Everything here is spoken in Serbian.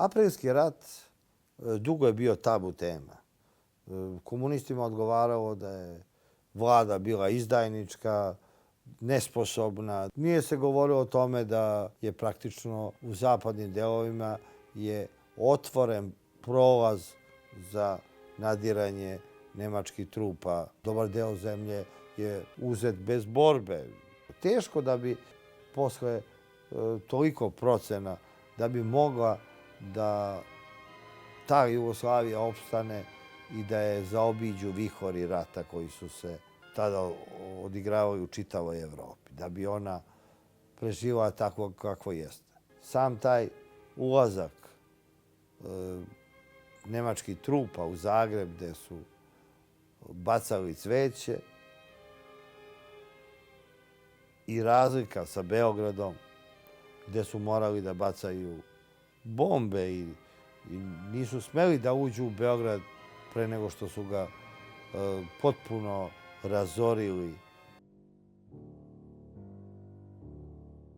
Aprilski rat dugo je bio tabu tema. Komunistima odgovaralo da je vlada bila izdajnička, nesposobna. Nije se govorilo o tome da je praktično u zapadnim delovima je otvoren prolaz za nadiranje nemačkih trupa. Dobar deo zemlje je uzet bez borbe. Teško da bi posle toliko procena da bi mogla da ta Jugoslavija opstane i da je zaobiđu vihori rata koji su se tada odigravali u čitavoj Evropi, da bi ona preživela tako kako jeste. Sam taj ulazak nemačkih trupa u Zagreb gde su bacali cveće i razlika sa Beogradom gde su morali da bacaju bombe i nisu smeli da uđu u Beograd pre nego što su ga potpuno razorili